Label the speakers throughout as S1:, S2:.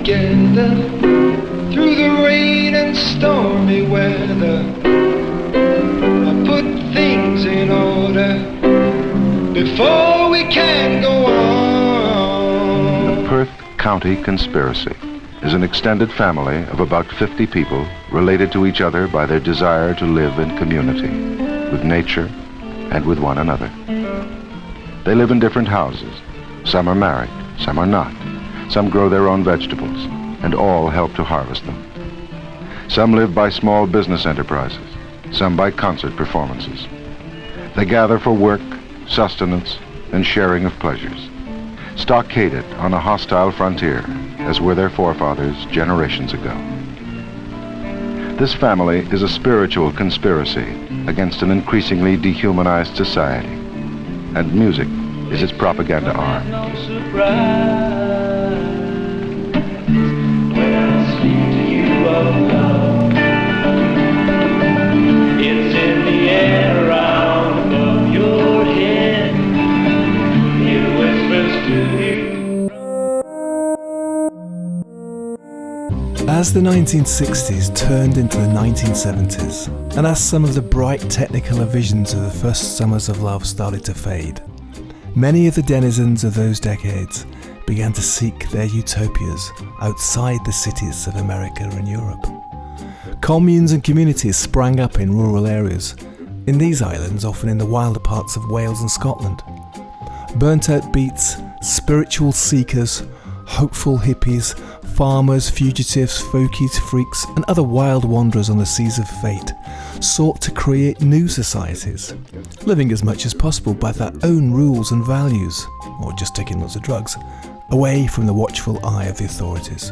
S1: together through the rain and stormy weather. I put things in order before we can go on.
S2: The Perth County Conspiracy is an extended family of about 50 people related to each other by their desire to live in community, with nature and with one another. They live in different houses. Some are married, some are not. Some grow their own vegetables, and all help to harvest them. Some live by small business enterprises, some by concert performances. They gather for work, sustenance, and sharing of pleasures, stockaded on a hostile frontier, as were their forefathers generations ago. This family is a spiritual conspiracy against an increasingly dehumanized society, and music is its propaganda arm.
S1: No surprise when I speak to you of love. It's in the air around above your head. It whispers to you.
S3: As the 1960s turned into the 1970s, and as some of the bright technicolour visions of the first summers of love started to fade, many of the denizens of those decades began to seek their utopias outside the cities of America and Europe. Communes and communities sprang up in rural areas, in these islands often in the wilder parts of Wales and Scotland. Burnt-out beats, spiritual seekers, hopeful hippies, farmers, fugitives, folkies, freaks, and other wild wanderers on the seas of fate sought to create new societies, living as much as possible by their own rules and values, or just taking lots of drugs, away from the watchful eye of the authorities.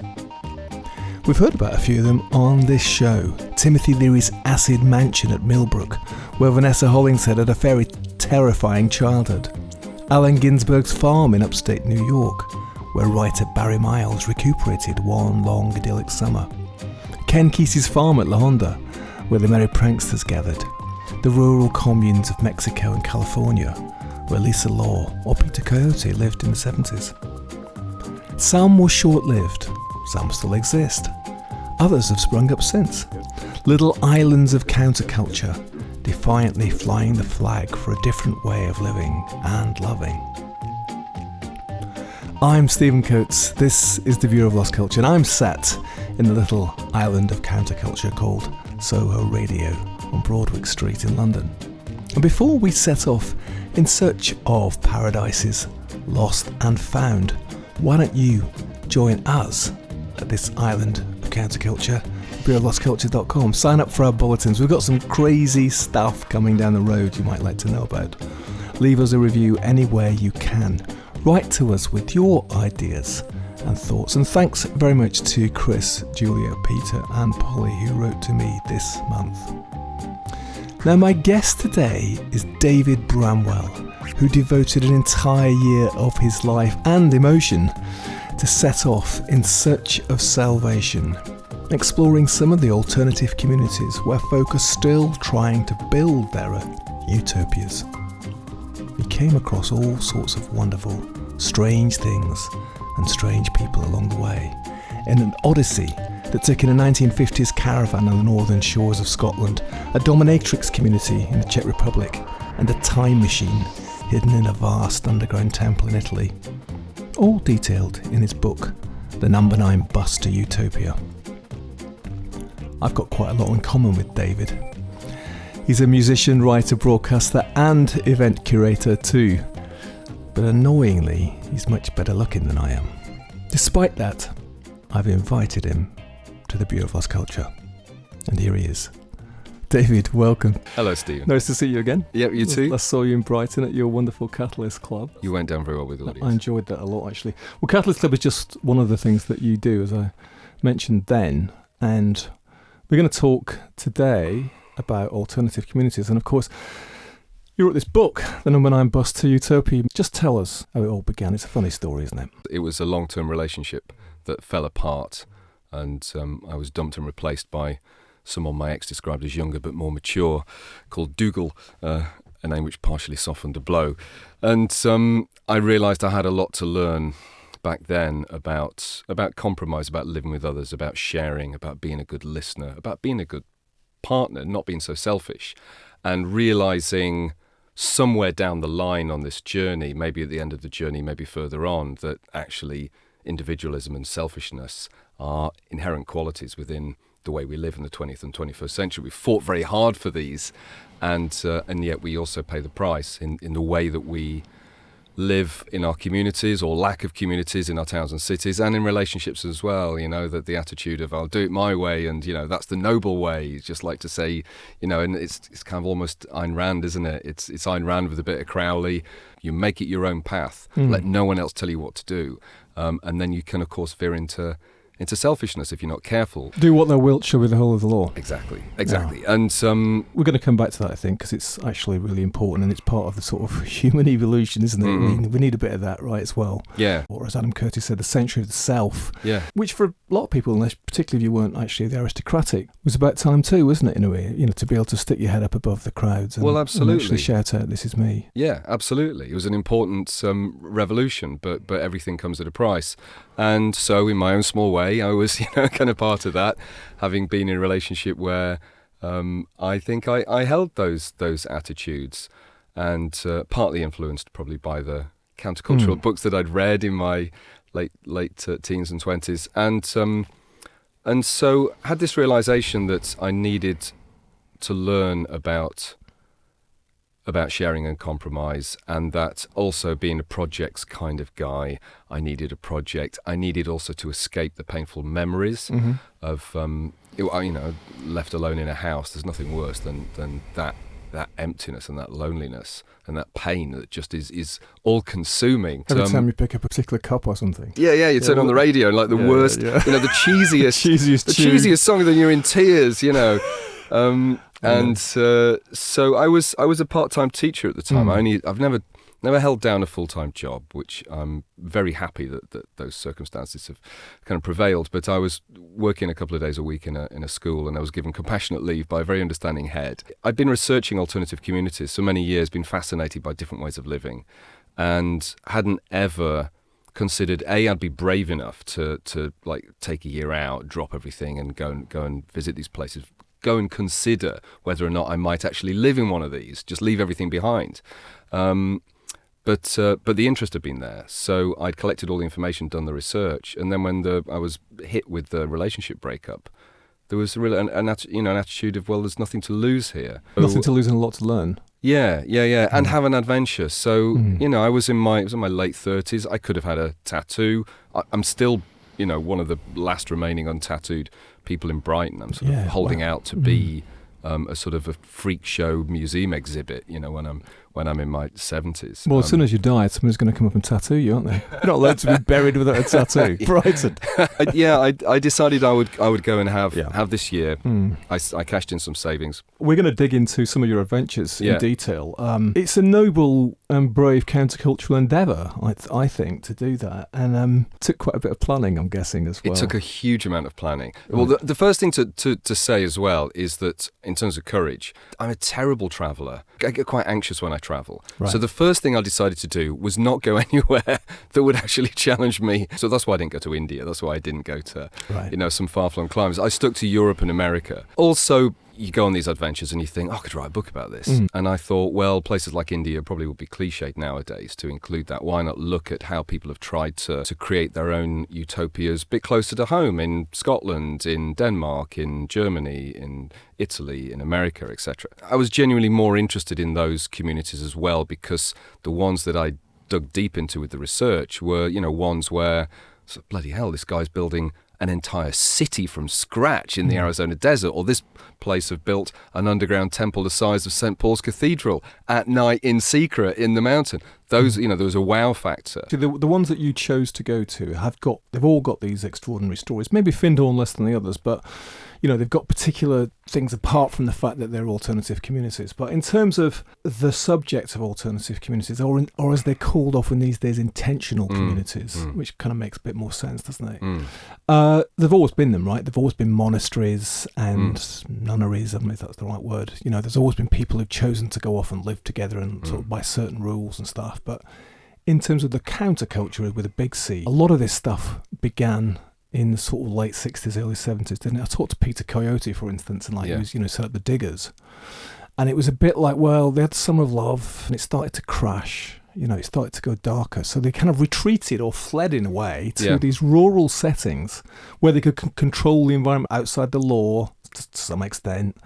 S3: We've heard about a few of them on this show. Timothy Leary's acid mansion at Millbrook, where Vanessa Hollingshead had a very terrifying childhood. Allen Ginsberg's farm in upstate New York, where writer Barry Miles recuperated one long idyllic summer. Ken Kesey's farm at La Honda, where the merry pranksters gathered. The rural communes of Mexico and California, where Lisa Law or Peter Coyote lived in the 70s. Some were short-lived, some still exist. Others have sprung up since. Little islands of counterculture, defiantly flying the flag for a different way of living and loving. I'm Stephen Coates, this is The View of Lost Culture, and I'm sat in the little island of counterculture called Soho Radio on Broadwick Street in London. And before we set off in search of paradises lost and found, why don't you join us at this island of counterculture, viewoflostculture.com. Sign up for our bulletins. We've got some crazy stuff coming down the road you might like to know about. Leave us a review anywhere you can. Write to us with your ideas and thoughts. And thanks very much to Chris, Julia, Peter and Polly who wrote to me this month. Now my guest today is David Bramwell, who devoted an entire year of his life and emotion to set off in search of salvation, exploring some of the alternative communities where folk are still trying to build their utopias. He came across all sorts of wonderful, strange things and strange people along the way, in an odyssey that took in a 1950s caravan on the northern shores of Scotland, a dominatrix community in the Czech Republic, and a time machine hidden in a vast underground temple in Italy. All detailed in his book, The Number 9 Bus to Utopia. I've got quite a lot in common with David. He's a musician, writer, broadcaster and event curator too. But annoyingly, he's much better looking than I am. Despite that, I've invited him to the Bureau of Lost Culture. And here he is. David, welcome.
S4: Hello, Stephen.
S3: Nice to see you again.
S4: Yeah, you too.
S3: I saw you in Brighton at your wonderful Catalyst Club.
S4: You went down very well with the audience.
S3: I enjoyed that a lot, actually. Well, Catalyst Club is just one of the things that you do, as I mentioned then. And we're going to talk today about alternative communities. And of course, you wrote this book, The Number 9 Bus to Utopia. Just tell us how it all began. It's a funny story, isn't it?
S4: It was a long-term relationship that fell apart, and I was dumped and replaced by someone my ex described as younger but more mature, called Dougal, a name which partially softened the blow. And I realised I had a lot to learn back then about compromise, about living with others, about sharing, about being a good listener, about being a good partner, not being so selfish, and realizing somewhere down the line on this journey, maybe at the end of the journey, maybe further on, that actually individualism and selfishness are inherent qualities within the way we live in the 20th and 21st century. We've fought very hard for these, and yet we also pay the price in the way that we live in our communities, or lack of communities in our towns and cities, and in relationships as well. You know, that the attitude of I'll do it my way, and you know, that's the noble way. It's just like to say, you know, and it's kind of almost Ayn Rand, isn't it? It's Ayn Rand with a bit of Crowley. You make it your own path. Let no one else tell you what to do, and then you can of course veer into selfishness if you're not careful.
S3: Do what thou wilt shall be the whole of the law.
S4: Exactly.
S3: Yeah.
S4: And
S3: we're going to come back to that, I think, because it's actually really important, and it's part of the sort of human evolution, isn't it? We need a bit of that, right, as well.
S4: Yeah.
S3: Or as Adam Curtis said, the century of the self.
S4: Yeah. Which
S3: for a lot of people, unless particularly if you weren't actually the aristocratic, was about time too, wasn't it, in a way? You know, to be able to stick your head up above the crowds and,
S4: absolutely.
S3: And actually shout out, "This is me."
S4: Yeah, absolutely. It was an important revolution, but everything comes at a price. And so in my own small way, I was, you know, kind of part of that, having been in a relationship where I think I held those attitudes, and partly influenced probably by the countercultural books that I'd read in my late teens and 20s, and so had this realization that I needed to learn about sharing and compromise, and that also being a projects kind of guy, I needed a project. I needed also to escape the painful memories of, you know, left alone in a house. There's nothing worse than that emptiness and that loneliness and that pain that just is all-consuming.
S3: Every time you pick up a particular cup or something.
S4: Yeah, you turn on the radio and like the worst, you know, the cheesiest song, then you're in tears, you know. And so I was a part-time teacher at the time. I've never held down a full-time job, which I'm very happy that those circumstances have kind of prevailed. But I was working a couple of days a week in a school, and I was given compassionate leave by a very understanding head. I'd been researching alternative communities for many years, been fascinated by different ways of living, and hadn't ever considered I'd be brave enough to like take a year out, drop everything, and go and visit these places. Go and consider whether or not I might actually live in one of these, just leave everything behind. But the interest had been there, so I'd collected all the information, done the research, and then when I was hit with the relationship breakup, there was really an attitude of, well, there's nothing to lose here.
S3: Nothing to lose and a lot to learn.
S4: Yeah, and have an adventure. So you know, it was in my late 30s. I could have had a tattoo. I'm still, you know, one of the last remaining untattooed people in Brighton. I'm sort of holding out to be a sort of a freak show museum exhibit, you know, when I'm in my 70s.
S3: Well, as soon as you die, someone's going to come up and tattoo you, aren't they? You're not allowed to be buried without a tattoo. Brighton.
S4: I decided I would go and have this year. I cashed in some savings.
S3: We're going to dig into some of your adventures in detail. It's a noble and brave countercultural endeavour, I think, to do that, and took quite a bit of planning, I'm guessing, as well.
S4: It took a huge amount of planning. Well, the first thing to say as well is that in terms of courage, I'm a terrible traveller. I get quite anxious when I travel. Right. So the first thing I decided to do was not go anywhere that would actually challenge me. So that's why I didn't go to India. That's why I didn't go to, you know, some far-flung climes. I stuck to Europe and America. Also, you go on these adventures and you think, I could write a book about this. And I thought, well, places like India probably would be cliched nowadays to include that. Why not look at how people have tried to create their own utopias a bit closer to home, in Scotland, in Denmark, in Germany, in Italy, in America, etc. I was genuinely more interested in those communities as well, because the ones that I dug deep into with the research were, you know, ones where, bloody hell, this guy's building an entire city from scratch in the Arizona desert, or this place have built an underground temple the size of St. Paul's Cathedral at night in secret in the mountain. Those, you know, there was a wow factor.
S3: The ones that you chose to go to they've all got these extraordinary stories. Maybe Findhorn less than the others, but you know, they've got particular things apart from the fact that they're alternative communities. But in terms of the subject of alternative communities, or as they're called often these days, intentional communities, which kind of makes a bit more sense, doesn't it? They've always been them, right? They've always been monasteries and nunneries, I don't know if that's the right word. You know, there's always been people who've chosen to go off and live together and sort of by certain rules and stuff. But in terms of the counterculture with a big C, a lot of this stuff began in the sort of late 60s, early 70s, didn't it? I talked to Peter Coyote, for instance, and he was, set up the Diggers. And it was a bit like, well, they had Summer of Love, and it started to crash. It started to go darker. So they kind of retreated or fled in a way to these rural settings where they could control the environment outside the law to some extent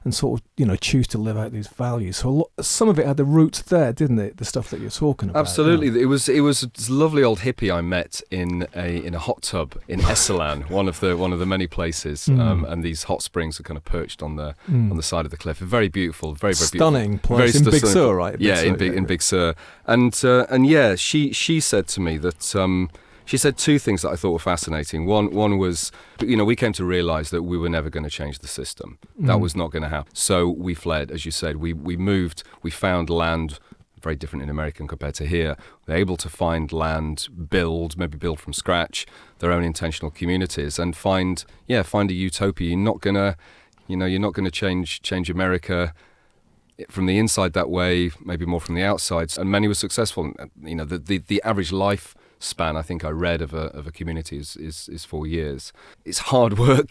S3: and sort of, choose to live out these values. So some of it had the roots there, didn't it? The stuff that you're talking about.
S4: Absolutely. Yeah. It was this lovely old hippie I met in a hot tub in Esalen, one of the many places, and these hot springs are kind of perched on the side of the cliff. Very beautiful, very, very
S3: stunning
S4: beautiful.
S3: Place in Big Sur, right?
S4: In Big Sur. And she said to me that she said two things that I thought were fascinating. One was, we came to realise that we were never going to change the system. That was not going to happen. So we fled, as you said. We moved. We found land very different in America compared to here. They're able to find land, maybe build from scratch their own intentional communities, and find a utopia. You're not gonna change America from the inside that way, maybe more from the outside. And many were successful. The average life span, I think I read, of a community is 4 years. It's hard work,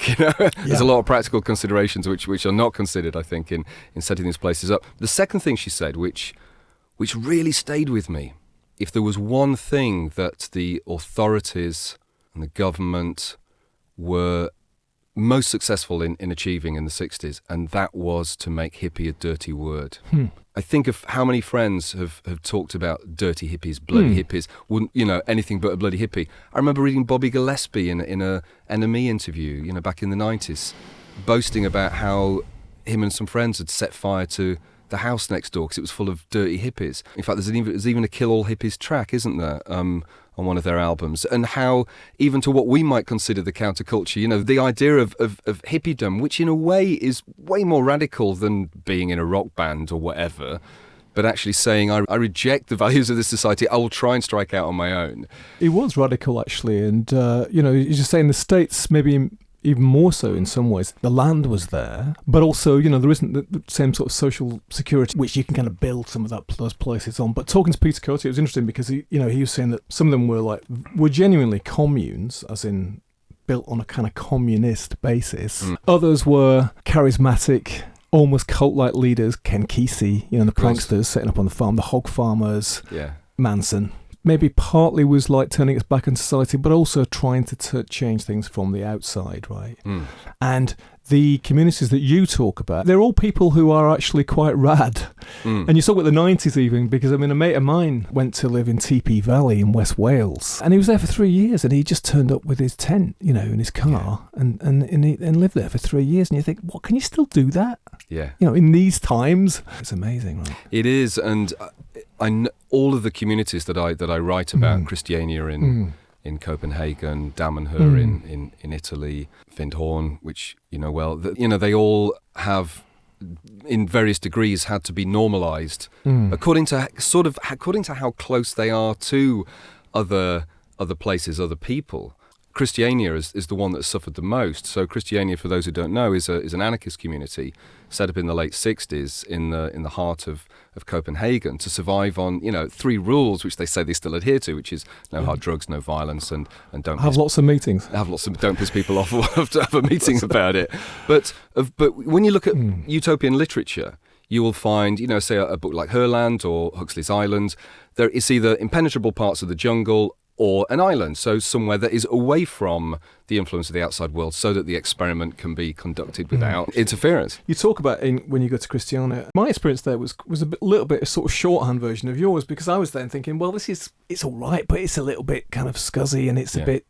S4: There's a lot of practical considerations which are not considered, I think, in setting these places up. The second thing she said, which really stayed with me, if there was one thing that the authorities and the government were most successful in achieving in the 60s, and that was to make hippie a dirty word. I think of how many friends have talked about dirty hippies, bloody hippies, wouldn't, anything but a bloody hippie. I remember reading Bobby Gillespie in a NME interview, back in the 90s, boasting about how him and some friends had set fire to the house next door because it was full of dirty hippies. In fact, there's even a Kill All Hippies track, isn't there, on one of their albums, and how even to what we might consider the counterculture, the idea of hippiedom, which in a way is way more radical than being in a rock band or whatever, but actually saying, I reject the values of this society, I will try and strike out on my own.
S3: It was radical, actually, and, you're just saying the States, maybe even more so in some ways. The land was there, but also, there isn't the same sort of social security which you can kind of build some of those places on. But talking to Peter Coyote, it was interesting because he was saying that some of them were genuinely communes, as in built on a kind of communist basis. Others were charismatic, almost cult-like leaders. Ken Kesey, the pranksters setting up on the farm, the hog farmers, Manson. Maybe partly was like turning its back on society, but also trying to change things from the outside, right? And the communities that you talk about, they're all people who are actually quite rad. And you saw with the 90s even, because a mate of mine went to live in Teepee Valley in West Wales, and he was there for 3 years, and he just turned up with his tent, in his car, and lived there for 3 years. And you think, what, can you still do that?
S4: Yeah.
S3: In these times, it's amazing, right?
S4: It is, and I know all of the communities that I write about, Christiania in Copenhagen, Damanhur in Italy, Findhorn, which they all have, in various degrees, had to be normalised according to how close they are to other places, other people. Christiania is the one that suffered the most. So Christiania, for those who don't know, is an anarchist community set up in the late 60s in the heart of Copenhagen to survive on 3 rules which they say they still adhere to, which is no hard drugs, no violence, and don't
S3: have lots of meetings.
S4: Don't piss people off. We'll have to have a meeting about it. But when you look at utopian literature, you will find, say a book like Herland or Huxley's Island, there is either impenetrable parts of the jungle or an island, so somewhere that is away from the influence of the outside world so that the experiment can be conducted without interference.
S3: You talk about when you go to Christiania. My experience there was little bit a sort of shorthand version of yours, because I was then thinking, well, it's all right, but it's a little bit kind of scuzzy and it's a bit,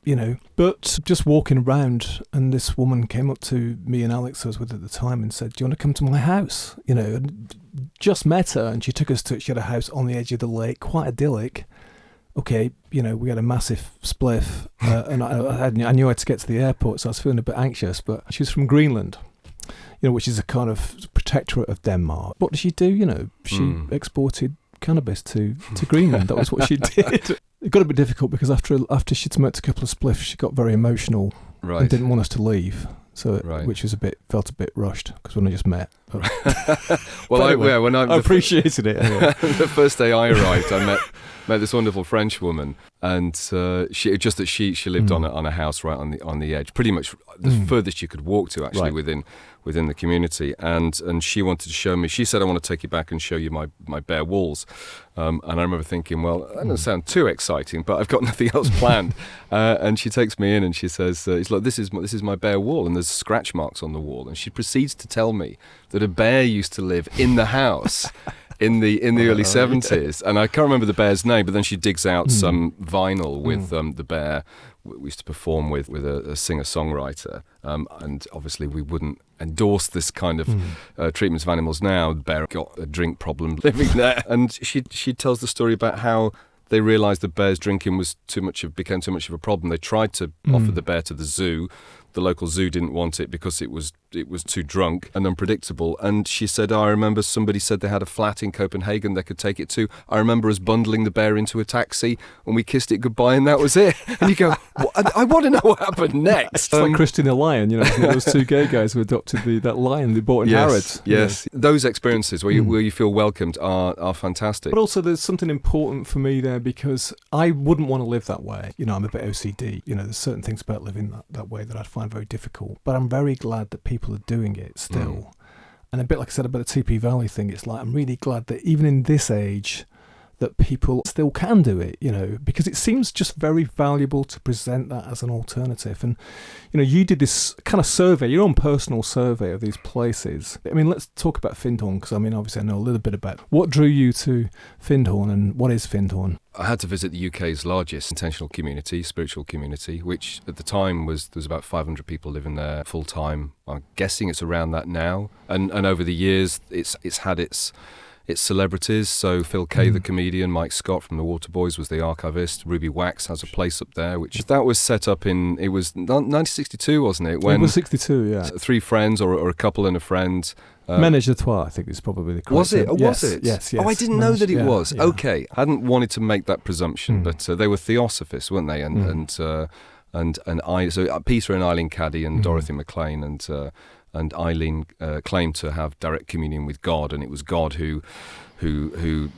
S3: But just walking around, and this woman came up to me and Alex, I was with at the time, and said, do you want to come to my house? And just met her, and she took us she had a house on the edge of the lake, quite idyllic. Okay, we had a massive spliff, and I knew I had to get to the airport, so I was feeling a bit anxious. But she was from Greenland, which is a kind of protectorate of Denmark. What did she do? She exported cannabis to Greenland. That was what she did. It got a bit difficult because after she'd smoked a couple of spliffs, she got very emotional and didn't want us to leave. So, which was felt a bit rushed because when I just met.
S4: Well, anyway, I
S3: appreciated it. Anyway.
S4: The first day I arrived, I met this wonderful French woman, and she lived on a house right on the edge, pretty much the furthest you could walk to actually within the community, and she wanted to show me. She said, "I want to take you back and show you my bare walls," and I remember thinking, well, that doesn't sound too exciting, but I've got nothing else planned. And she takes me in and she says, "Look, this is my bare wall, and there's scratch marks on the wall." And she proceeds to tell me that a bear used to live in the house. In the early 70s, and I can't remember the bear's name, but then she digs out some vinyl with the bear we used to perform with a singer-songwriter, and obviously we wouldn't endorse this kind of treatments of animals now. The bear got a drink problem living there, and she tells the story about how they realised the bear's drinking became too much of a problem. They tried to offer the bear to the zoo. The local zoo didn't want it because it was too drunk and unpredictable. And she said, I remember somebody said they had a flat in Copenhagen they could take it to. I remember us bundling the bear into a taxi and we kissed it goodbye and that was it. And you go, I want to know what happened next.
S3: It's like Christian the Lion, those two gay guys who adopted that lion they bought in Harrods.
S4: Yes, those experiences where you feel welcomed are fantastic.
S3: But also there's something important for me there, because I wouldn't want to live that way. I'm a bit OCD. There's certain things about living that way that I'd find very difficult, but I'm very glad that people are doing it still. And a bit like I said about the TP Valley thing, it's like I'm really glad that even in this age that people still can do it, because it seems just very valuable to present that as an alternative. And you did this kind of survey, your own personal survey of these places. I mean, let's talk about Findhorn, because obviously I know a little bit about what drew you to Findhorn and what is Findhorn.
S4: I had to visit the UK's largest intentional community, spiritual community, which at the time there's about 500 people living there full time. I'm guessing it's around that now. And over the years, it's had its celebrities. So Phil Kay, the comedian, Mike Scott from the Waterboys was the archivist. Ruby Wax has a place up there, that was set up it was 1962, wasn't it?
S3: It was 62, yeah.
S4: 3 friends or a couple and a friend.
S3: Ménage à trois, I think is probably the correct
S4: Was it?
S3: term.
S4: Was it?
S3: Yes.
S4: Oh, I didn't know that it was.
S3: Yeah.
S4: Okay. I hadn't wanted to make that presumption, but they were theosophists, weren't they? So Peter and Eileen Caddy and Dorothy McLean and Eileen claimed to have direct communion with God, and it was God who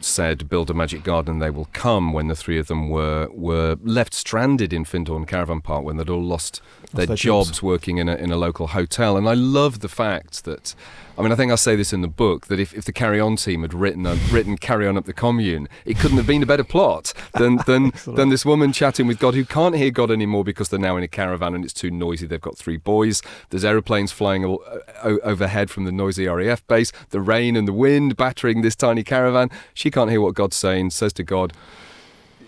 S4: said, build a magic garden and they will come, when the 3 of them were left stranded in Findhorn Caravan Park when they'd all lost their jobs working in a local hotel. And I love the fact that, I think I say this in the book, that if the Carry On team had written Carry On Up the Commune, it couldn't have been a better plot than this woman chatting with God, who can't hear God anymore because they're now in a caravan and it's too noisy. They've got 3 boys. There's aeroplanes flying overhead from the noisy RAF base. The rain and the wind battering this tiny caravan. She can't hear what God's saying, says to God,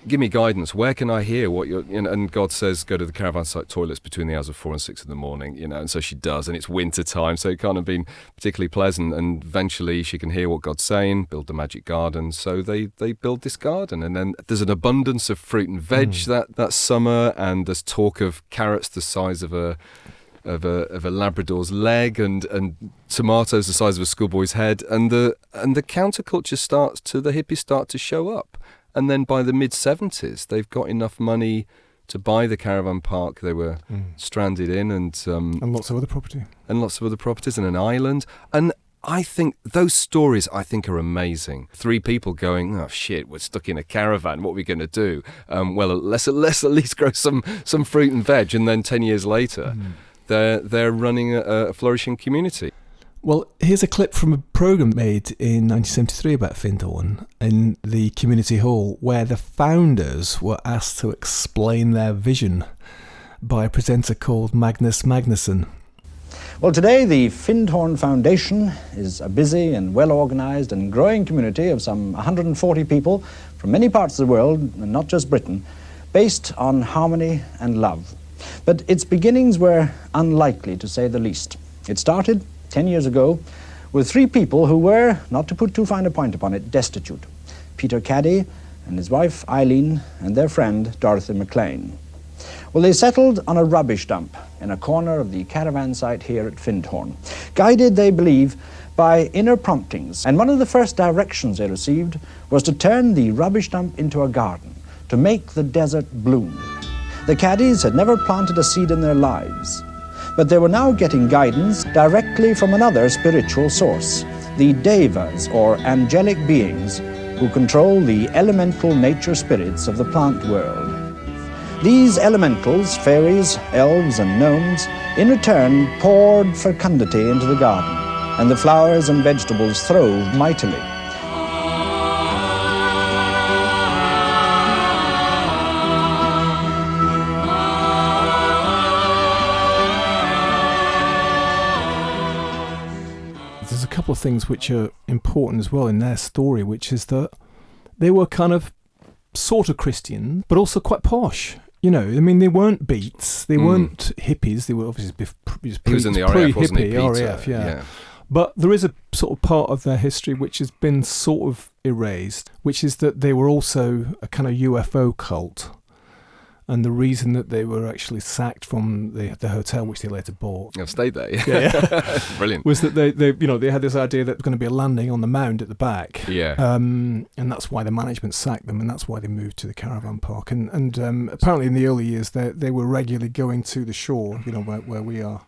S4: give me guidance. Where can I hear what you're... and God says, go to the caravan site toilets between the hours of 4 and 6 in the morning, and so she does, and it's winter time, so it can't have been particularly pleasant, and eventually she can hear what God's saying, build the magic garden, so they build this garden, and then there's an abundance of fruit and veg that summer, and there's talk of carrots the size of a Labrador's leg, and tomatoes the size of a schoolboy's head, and the counterculture the hippies start to show up. And then by the mid-70s, they've got enough money to buy the caravan park they were stranded in, and
S3: lots of other property.
S4: And lots of other properties, and an island. And I think those stories, are amazing. 3 people going, oh shit, we're stuck in a caravan, what are we going to do? Well, let's at least grow some fruit and veg. And then 10 years later, they're running a flourishing community.
S3: Well, here's a clip from a programme made in 1973 about Findhorn in the community hall, where the founders were asked to explain their vision by a presenter called Magnus Magnusson.
S5: Well, today the Findhorn Foundation is a busy and well-organised and growing community of some 140 people from many parts of the world, and not just Britain, based on harmony and love. But its beginnings were unlikely, to say the least. It started 10 years ago with 3 people who were, not to put too fine a point upon it, destitute. Peter Caddy and his wife Eileen and their friend Dorothy McLean. Well, they settled on a rubbish dump in a corner of the caravan site here at Findhorn, guided, they believe, by inner promptings. And one of the first directions they received was to turn the rubbish dump into a garden, to make the desert bloom. The Caddies had never planted a seed in their lives, but they were now getting guidance directly from another spiritual source, the devas, or angelic beings, who control the elemental nature spirits of the plant world. These elementals, fairies, elves and gnomes, in return poured fecundity into the garden, and the flowers and vegetables throve mightily.
S3: There's a couple of things which are important as well in their story, which is that they were kind of sort of Christian, but also quite posh. You know, I mean, they weren't beats, they weren't hippies, they were obviously
S4: he was in the RAF, wasn't he, Peter?
S3: RAF, yeah. But there is a sort of part of their history which has been sort of erased, which is that they were also a kind of UFO cult. And the reason that they were actually sacked from the hotel, which they later bought,
S4: I've stayed there.
S3: Yeah.
S4: Brilliant.
S3: Was that they had this idea that there was going to be a landing on the mound at the back.
S4: Yeah.
S3: And that's why the management sacked them, and that's why they moved to the caravan park. And apparently in the early years they were regularly going to the shore, where we are,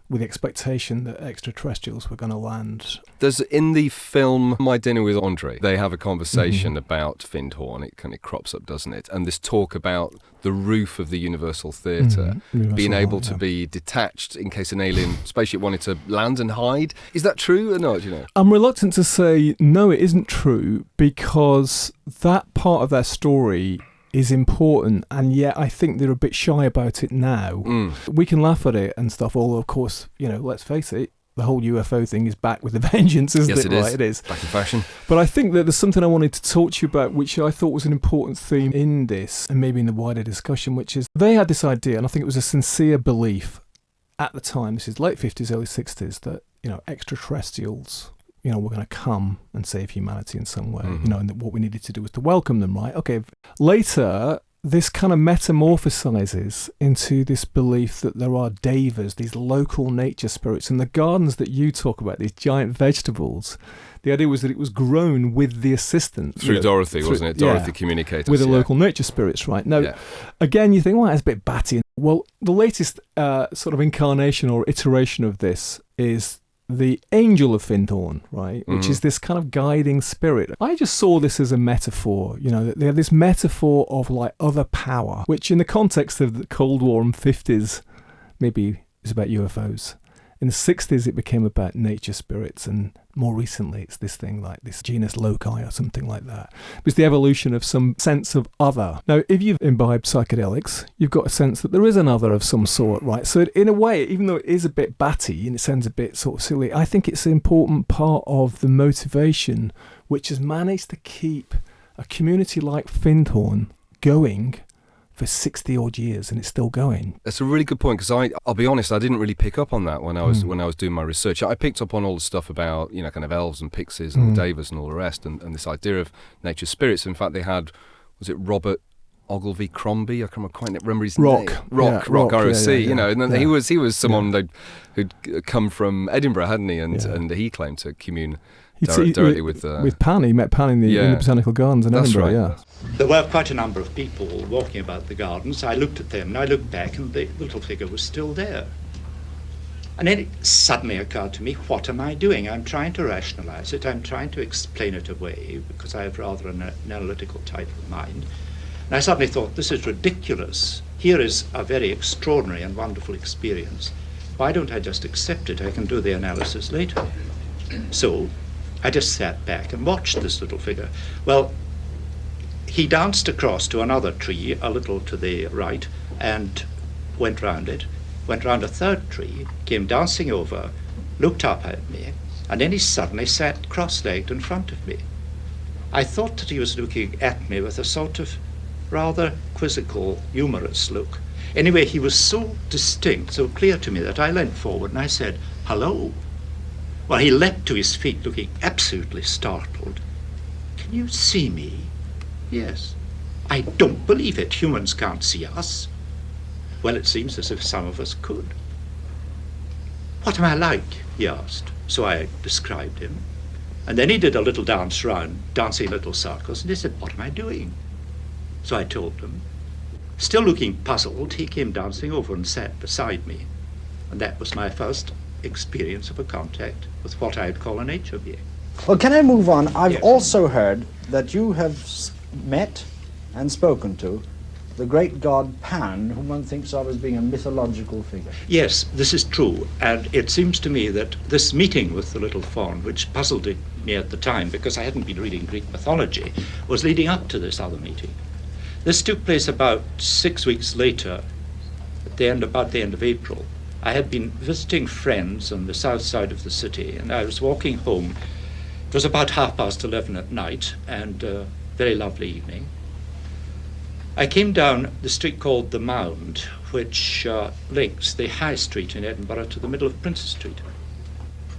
S3: with the expectation that extraterrestrials were going to land.
S4: There's in the film My Dinner with Andre, they have a conversation about Findhorn. It kind of crops up, doesn't it? And this talk about the roof of the Universal Theatre being able to be detached in case an alien spaceship wanted to land and hide. Is that true or not? You know,
S3: I'm reluctant to say no, it isn't true, because that part of their story is important, and yet I think they're a bit shy about it now. We can laugh at it and stuff, although of course, let's face it, the whole UFO thing is back with a vengeance, isn't it?
S4: Yes,
S3: right, it is.
S4: Back in fashion.
S3: But I think that there's something I wanted to talk to you about, which I thought was an important theme in this, and maybe in the wider discussion, which is they had this idea, and I think it was a sincere belief at the time, this is late 50s, early 60s, that, extraterrestrials were going to come and save humanity in some way, and that what we needed to do was to welcome them, right? Okay. Later, this kind of metamorphosizes into this belief that there are devas, these local nature spirits, and the gardens that you talk about, these giant vegetables. The idea was that it was grown with the assistant.
S4: Through Dorothy, wasn't it? Dorothy communicated
S3: with the local nature spirits, right? Now, again, you think, well, that's a bit batty. Well, the latest sort of incarnation or iteration of this is the angel of Findhorn, right, which is this kind of guiding spirit. I just saw this as a metaphor, they have this metaphor of like other power, which in the context of the Cold War and 50s, maybe is about UFOs. In the 60s, it became about nature spirits, and more recently, it's this thing like this genus loci or something like that. It was the evolution of some sense of other. Now, if you've imbibed psychedelics, you've got a sense that there is an other of some sort, right? So in a way, even though it is a bit batty and it sounds a bit sort of silly, I think it's an important part of the motivation which has managed to keep a community like Findhorn going for 60 odd years, and it's still going.
S4: That's a really good point, because I'll be honest, I didn't really pick up on that when I was doing my research. I picked up on all the stuff about kind of elves and pixies and the devas and all the rest, and this idea of nature spirits. In fact, they had, was it Robert Ogilvy Crombie? I can't quite remember his name. Rock, ROC. And then he was someone who'd come from Edinburgh, hadn't he? And he claimed to commune directly with
S3: Pan. He met Pan in the Botanical Gardens in Edinburgh. Right. Yeah.
S6: There were quite a number of people walking about the gardens. I looked at them and I looked back, and the little figure was still there. And then it suddenly occurred to me, what am I doing? I'm trying to rationalize it. I'm trying to explain it away, because I have rather an analytical type of mind. And I suddenly thought, this is ridiculous. Here is a very extraordinary and wonderful experience. Why don't I just accept it? I can do the analysis later. So I just sat back and watched this little figure. Well, he danced across to another tree a little to the right and went round it, went round a third tree, came dancing over, looked up at me, and then he suddenly sat cross-legged in front of me. I thought that he was looking at me with a sort of rather quizzical, humorous look. Anyway, he was so distinct, so clear to me, that I leant forward and I said, "Hello." Well, he leapt to his feet, looking absolutely startled. "Can you see me?" "Yes." "I don't believe it. Humans can't see us." "Well, it seems as if some of us could." "What am I like?" he asked. So I described him. And then he did a little dance round, dancing little circles, and he said, "What am I doing?" So I told him. Still looking puzzled, he came dancing over and sat beside me. And that was my first experience of a contact with what I'd call a nature being.
S5: Well, can I move on? I've also heard that you have met and spoken to the great god Pan, whom one thinks of as being a mythological figure.
S6: Yes, this is true, and it seems to me that this meeting with the little faun, which puzzled me at the time because I hadn't been reading Greek mythology, was leading up to this other meeting. This took place about 6 weeks later, about the end of April. I had been visiting friends on the south side of the city, and I was walking home. It was about 11:30 at night, and a very lovely evening. I came down the street called the Mound, which links the High Street in Edinburgh to the middle of Princes Street.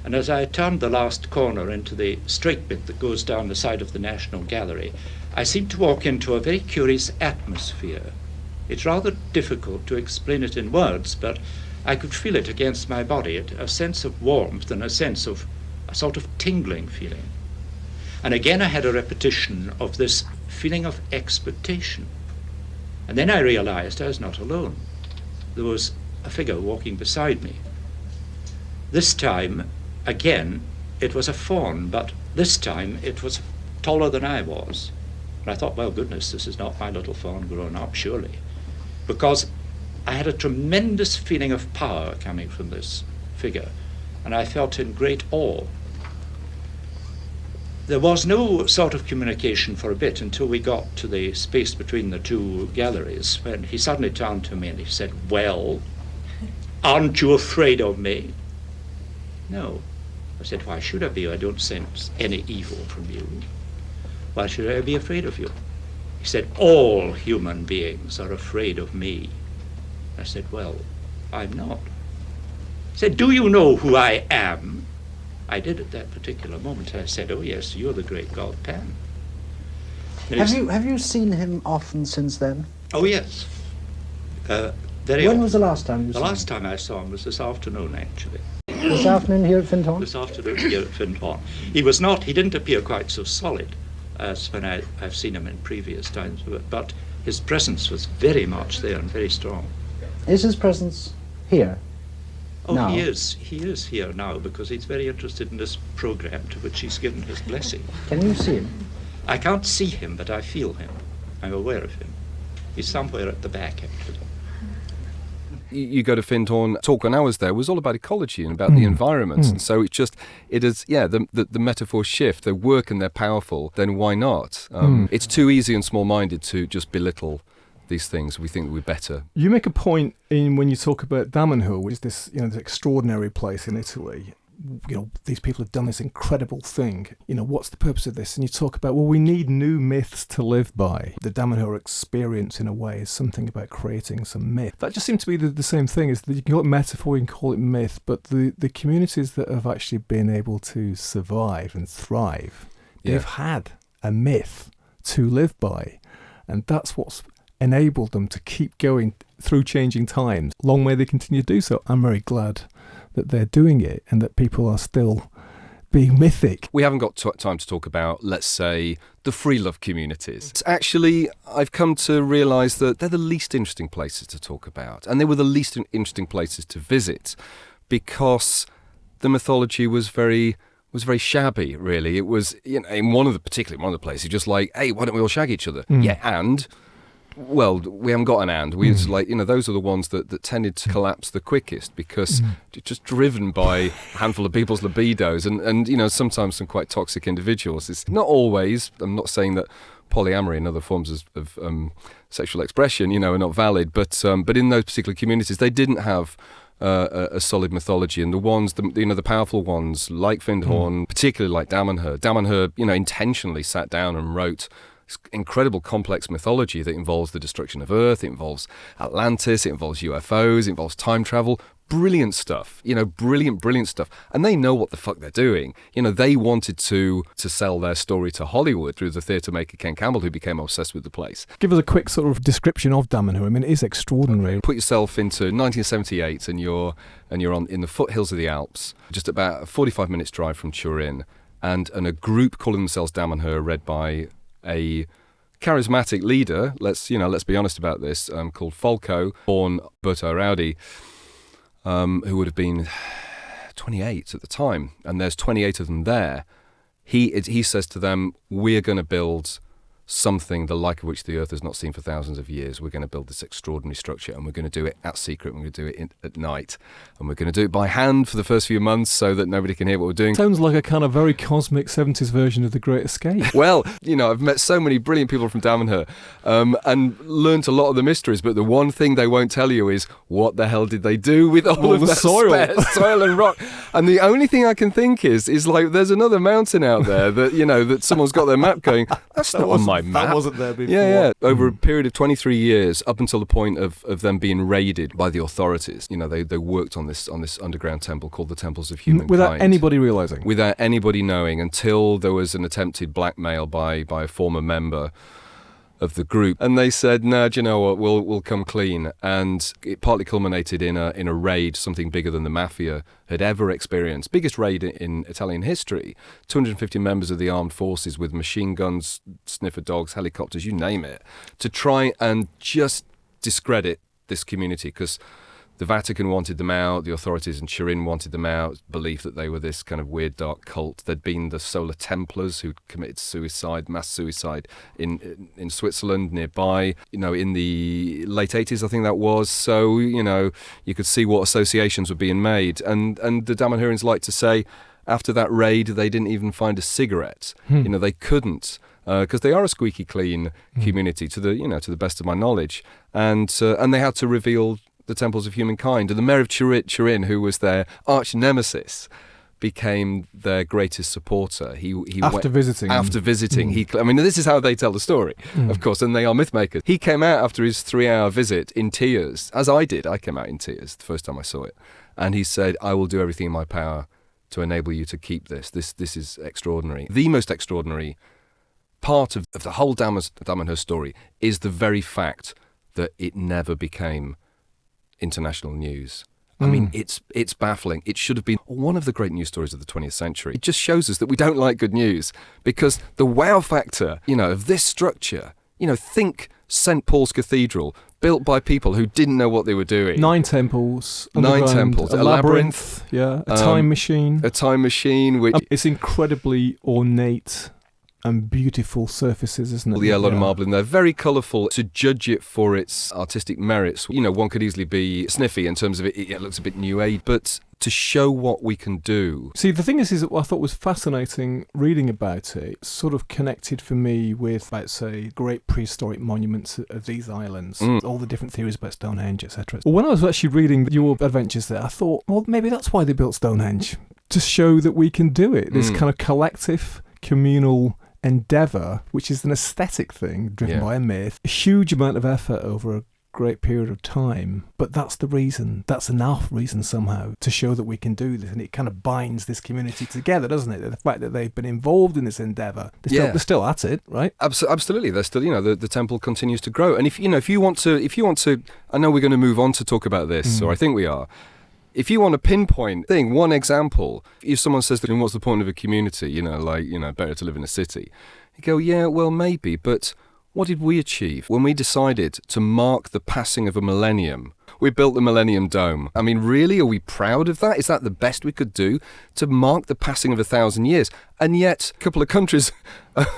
S6: And as I turned the last corner into the straight bit that goes down the side of the National Gallery, I seemed to walk into a very curious atmosphere. It's rather difficult to explain it in words, but I could feel it against my body, a sense of warmth and a sense of a sort of tingling feeling. And again I had a repetition of this feeling of expectation. And then I realized I was not alone. There was a figure walking beside me. This time, again, it was a faun, but this time it was taller than I was. And I thought, well, goodness, this is not my little faun grown up, surely. Because I had a tremendous feeling of power coming from this figure, and I felt in great awe. There was no sort of communication for a bit until we got to the space between the two galleries, when he suddenly turned to me and he said, well, aren't you afraid of me? No. I said, why should I be? I don't sense any evil from you. Why should I be afraid of you? He said, all human beings are afraid of me. I said, well, I'm not. He said, do you know who I am? I did at that particular moment. I said, oh yes, you're the great god Pan.
S5: Have you seen him often since then?
S6: Oh yes, very
S5: When
S6: often.
S5: was the last time you saw him?
S6: The last time I saw him was this afternoon, actually.
S5: This afternoon here at Findhorn?
S6: This afternoon here at Findhorn. He didn't appear quite so solid as when I've seen him in previous times, but his presence was very much there and very strong.
S5: Is his presence here?
S6: Oh,
S5: now?
S6: he is here now because he's very interested in this program to which he's given his blessing.
S5: Can you see him?
S6: I can't see him, but I feel him. I'm aware of him. He's somewhere at the back, actually.
S4: You go to Findhorn, talk on hours there was all about ecology and about the environment. And so the metaphors shift. They work and they're powerful, then why not? It's too easy and small-minded to just belittle these things. We think that we're better.
S3: You make a point when you talk about Damanhur, which is this extraordinary place in Italy. These people have done this incredible thing. What's the purpose of this? And you talk about, well, we need new myths to live by. The Damanhur experience, in a way, is something about creating some myth. That just seems to be the same thing. Is that you can call it metaphor, you can call it myth, but the communities that have actually been able to survive and thrive, they've had a myth to live by. And that's what's enabled them to keep going through changing times. Long may they continue to do so. I'm very glad that they're doing it and that people are still being mythic.
S4: We haven't got time to talk about, let's say, the free love communities. Actually, I've come to realise that they're the least interesting places to talk about, and they were the least interesting places to visit because the mythology was very shabby, really. It was, in one of the places, just like, hey, why don't we all shag each other? Yeah, and... Well, we haven't got an and. We just those are the ones that tended to collapse the quickest because just driven by a handful of people's libidos and sometimes some quite toxic individuals. It's not always. I'm not saying that polyamory and other forms of sexual expression, are not valid, but in those particular communities, they didn't have a solid mythology, and the ones, the powerful ones like Findhorn, particularly like Damanhur. Damanhur, intentionally sat down and wrote incredible complex mythology that involves the destruction of Earth, it involves Atlantis, it involves UFOs, it involves time travel. Brilliant stuff, brilliant stuff. And they know what the fuck they're doing. They wanted to sell their story to Hollywood through the theatre maker Ken Campbell, who became obsessed with the place.
S3: Give us a quick sort of description of Damanhur. I mean, it is extraordinary.
S4: Put yourself into 1978 and you're in the foothills of the Alps, just about a 45 minutes drive from Turin, and a group calling themselves Damanhur, led by a charismatic leader, let's be honest about this, called Falco, born Berto Raudi, who would have been 28 at the time, and there's 28 of them there. he says to them, we're going to build something the like of which the earth has not seen for thousands of years. We're going to build this extraordinary structure, and we're going to do it at secret, and we're going to do it at night, and we're going to do it by hand for the first few months so that nobody can hear what we're doing.
S3: Sounds like a kind of very cosmic 70s version of The Great Escape.
S4: Well, I've met so many brilliant people from Damanhur and learnt a lot of the mysteries, but the one thing they won't tell you is what the hell did they do with all of
S3: the
S4: that
S3: soil.
S4: spare soil and rock. And the only thing I can think is like there's another mountain out there that, that someone's got their map going, that's not on my map.
S3: That wasn't there before.
S4: Yeah. Over a period of 23 years, up until the point of them being raided by the authorities, they worked on this underground temple called the Temples of Humankind.
S3: Without anybody realising?
S4: Without anybody knowing, until there was an attempted blackmail by a former member of the group, and they said, "No, do you know what? We'll come clean." And it partly culminated in a raid, something bigger than the mafia had ever experienced, biggest raid in Italian history. 250 members of the armed forces with machine guns, sniffer dogs, helicopters, you name it, to try and just discredit this community, because the Vatican wanted them out, the authorities in Turin wanted them out, belief that they were this kind of weird dark cult. There'd been the Solar Templars who'd committed suicide, mass suicide in Switzerland nearby, in the late 80s, I think that was. So, you could see what associations were being made. And the Damanhurians like to say, after that raid, they didn't even find a cigarette. They couldn't. Because they are a squeaky clean community, to the best of my knowledge. And they had to reveal the Temples of Humankind, and the mayor of Turin, who was their arch nemesis, became their greatest supporter. He
S3: After visiting,
S4: this is how they tell the story, of course, and they are myth makers. He came out after his 3-hour visit in tears, as I did. I came out in tears the first time I saw it, and he said, "I will do everything in my power to enable you to keep this. This is extraordinary." The most extraordinary part of the whole Damanhur story is the very fact that it never became international news. I mean, it's baffling. It should have been one of the great news stories of the 20th century. It just shows us that we don't like good news, because the wow factor, of this structure, think St. Paul's Cathedral, built by people who didn't know what they were doing.
S3: 9 temples.
S4: A labyrinth.
S3: Yeah, a time machine.
S4: A time machine, which...
S3: it's incredibly ornate and beautiful surfaces, isn't it?
S4: Yeah, a lot of marble in there. Very colourful. To judge it for its artistic merits, one could easily be sniffy in terms of it looks a bit new age, but to show what we can do.
S3: See, the thing is that what I thought was fascinating reading about it, sort of connected for me with, let's say, great prehistoric monuments of these islands, all the different theories about Stonehenge, etc. Well, when I was actually reading your adventures there, I thought, well, maybe that's why they built Stonehenge, to show that we can do it. This kind of collective, communal endeavour, which is an aesthetic thing driven by a myth, a huge amount of effort over a great period of time, but that's the reason, that's enough reason somehow to show that we can do this, and it kind of binds this community together, doesn't it? The fact that they've been involved in this endeavour, they're still at it, right?
S4: Absolutely, they're still, the temple continues to grow, and if you want to, I know we're going to move on to talk about this, or I think we are. If you want to pinpoint one example, if someone says, what's the point of a community? Better to live in a city. You go, yeah, well, maybe, but what did we achieve when we decided to mark the passing of a millennium? We built the Millennium Dome. I mean, really, are we proud of that? Is that the best we could do to mark the passing of 1,000 years? And yet, a couple of countries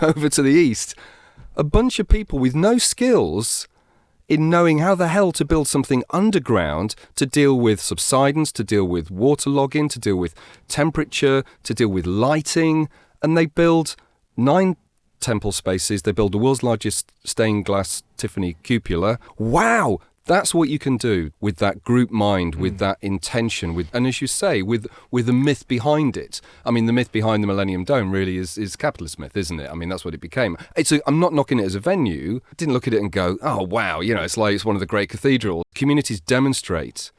S4: over to the east, a bunch of people with no skills in knowing how the hell to build something underground to deal with subsidence, to deal with waterlogging, to deal with temperature, to deal with lighting. And they build 9 temple spaces. They build the world's largest stained glass Tiffany cupola. Wow! That's what you can do with that group mind, with that intention, and as you say, with the myth behind it. I mean, the myth behind the Millennium Dome really is capitalist myth, isn't it? I mean, that's what it became. I'm not knocking it as a venue. I didn't look at it and go, oh, wow, it's like it's one of the great cathedrals. Communities demonstrate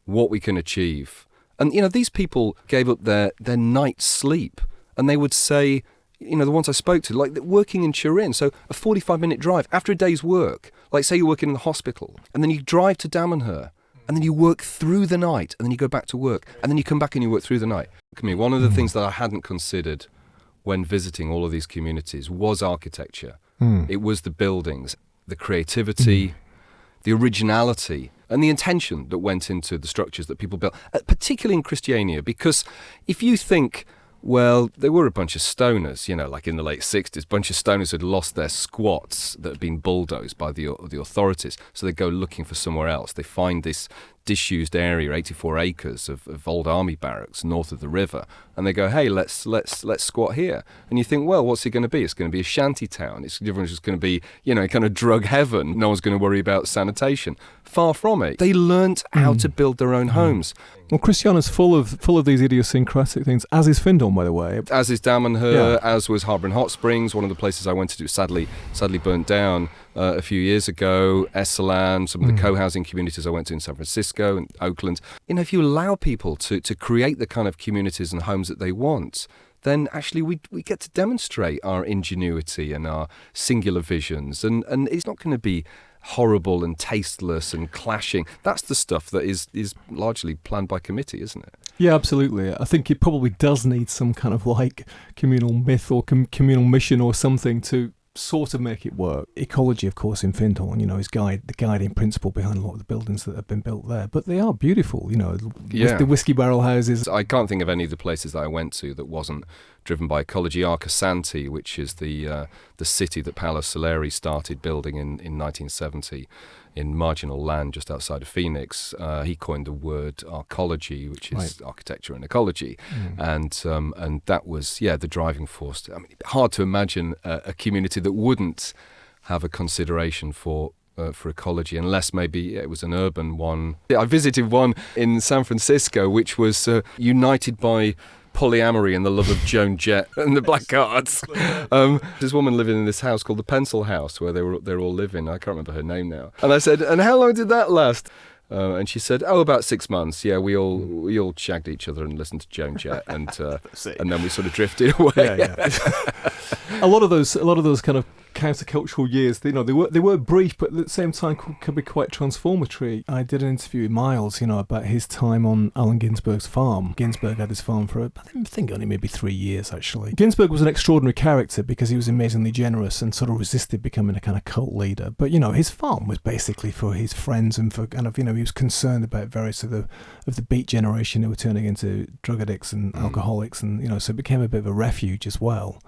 S4: what we can achieve. And, these people gave up their night's sleep, and they would say, the ones I spoke to, like working in Turin, so a 45-minute drive after a day's work. Like, say you're working in the hospital, and then you drive to Damanhur, and then you work through the night, and then you go back to work, and then you come back and you work through the night. One of the things that I hadn't considered when visiting all of these communities was architecture. It was the buildings, the creativity, the originality, and the intention that went into the structures that people built, particularly in Christiania, because if you think, Well, they were a bunch of stoners, like in the late 60s. A bunch of stoners had lost their squats that had been bulldozed by the authorities. So they go looking for somewhere else. They find this disused area, 84 acres of old army barracks north of the river, and they go, hey, let's squat here. And you think, well, what's it going to be? It's going to be a shanty town. Everyone's just going to be, kind of drug heaven. No one's going to worry about sanitation. Far from it. They learnt how to build their own homes.
S3: Well, Christiana's full of these idiosyncratic things, as is Findhorn, by the way.
S4: As is Damanhur, as was Harbour and Hot Springs, one of the places I went to, sadly burnt down a few years ago. Esalen, some of the co-housing communities I went to in San Francisco and Oakland. If you allow people to create the kind of communities and homes that they want, then actually we get to demonstrate our ingenuity and our singular visions. And it's not going to be horrible and tasteless and clashing. That's the stuff that is largely planned by committee, isn't it?
S3: Yeah, absolutely. I think it probably does need some kind of like communal myth or communal mission or something to sort of make it work. Ecology, of course, in Findhorn, is the guiding principle behind a lot of the buildings that have been built there. But they are beautiful, the whiskey barrel houses.
S4: I can't think of any of the places that I went to that wasn't driven by ecology. Arcosanti, which is the city that Paolo Soleri started building in 1970 in marginal land just outside of Phoenix. He coined the word arcology, which is architecture and ecology, and that was the driving force. I mean, hard to imagine a community that wouldn't have a consideration for ecology, unless maybe it was an urban one. I visited one in San Francisco, which was united by polyamory and the love of Joan Jett and the Black Cards. This woman living in this house called the Pencil House, where they're all living. I can't remember her name now. And I said, and how long did that last? And she said, about 6 months. Yeah, we all shagged each other and listened to Joan Jett, and then we sort of drifted away.
S3: Yeah. a lot of those kind of countercultural years, they were brief, but at the same time could be quite transformatory. I did an interview with Miles, about his time on Allen Ginsberg's farm. Ginsberg had his farm for, I think, only maybe 3 years, actually. Ginsberg was an extraordinary character because he was amazingly generous and sort of resisted becoming a kind of cult leader. But, his farm was basically for his friends and for kind of, he was concerned about various of the Beat generation who were turning into drug addicts and alcoholics, and, so it became a bit of a refuge as well.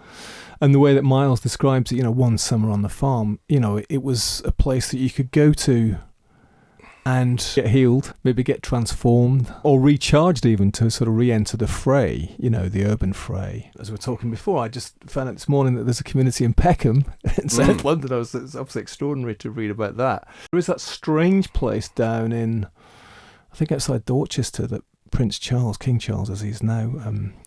S3: And the way that Miles describes it, one summer on the farm, it was a place that you could go to and get healed, maybe get transformed or recharged even to sort of re-enter the fray, the urban fray. As we were talking before, I just found out this morning that there's a community in Peckham in South London. It's obviously extraordinary to read about that. There is that strange place down in, I think outside Dorchester, that Prince Charles, King Charles as he is now,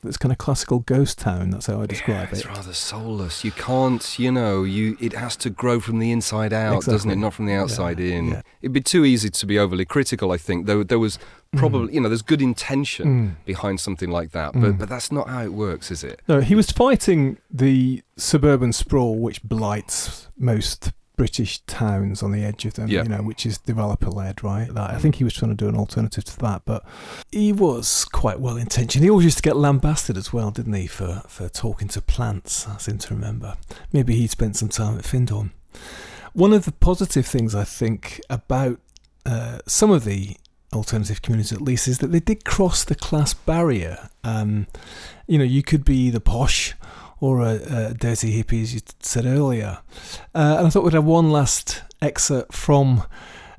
S3: it's kind of classical ghost town. That's how I describe it.
S4: It's rather soulless. You can't, it has to grow from the inside out, doesn't it? Not from the outside in. Yeah. It'd be too easy to be overly critical, I think. There was probably, there's good intention behind something like that, but that's not how it works, is it?
S3: No, he was fighting the suburban sprawl which blights most British towns on the edge of them, which is developer-led, right? I think he was trying to do an alternative to that, but he was quite well-intentioned. He always used to get lambasted as well, didn't he, for talking to plants, I seem to remember. Maybe he'd spent some time at Findhorn. One of the positive things, I think, about some of the alternative communities at least, is that they did cross the class barrier. You could be the posh or a dirty hippie, as you said earlier. And I thought we'd have one last excerpt from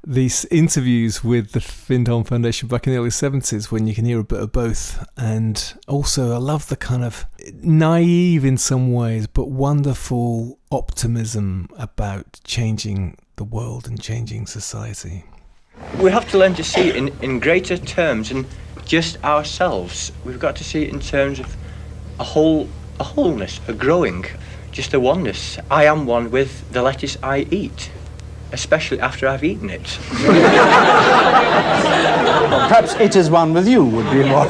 S3: these interviews with the Findhorn Foundation back in the early 70s, when you can hear a bit of both. And also, I love the kind of naive in some ways, but wonderful optimism about changing the world and changing society.
S7: We have to learn to see it in greater terms than just ourselves. We've got to see it in terms of a wholeness, a growing, just a oneness. I am one with the lettuce I eat, especially after I've eaten it.
S5: Perhaps it is one with you would be more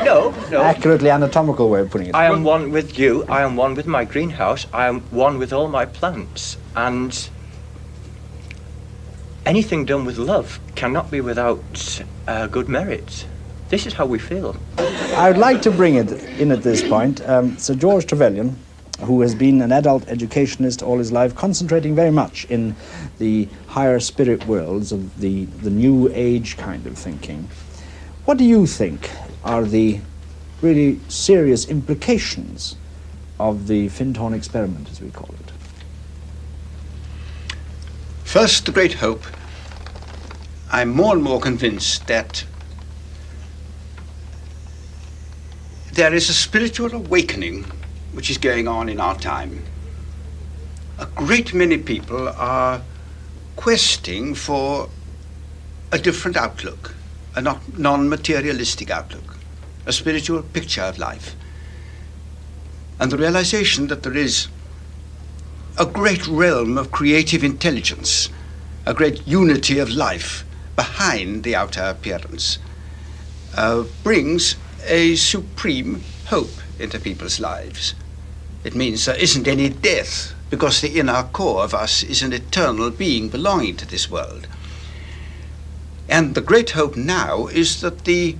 S7: no.
S5: accurately anatomical way of putting it.
S7: I am one with you, I am one with my greenhouse, I am one with all my plants, and anything done with love cannot be without good merit. This is how we feel.
S5: I would like to bring it in at this point Sir George Trevelyan, who has been an adult educationist all his life, concentrating very much in the higher spirit worlds of the new age kind of thinking. What do you think are the really serious implications of the Findhorn experiment, as we call it?
S8: First, the great hope. I'm more and more convinced that there is a spiritual awakening which is going on in our time. A great many people are questing for a different outlook, a non-materialistic outlook, a spiritual picture of life, and the realization that there is a great realm of creative intelligence, a great unity of life behind the outer appearance, brings a supreme hope into people's lives. It means there isn't any death, because the inner core of us is an eternal being belonging to this world. And the great hope now is that the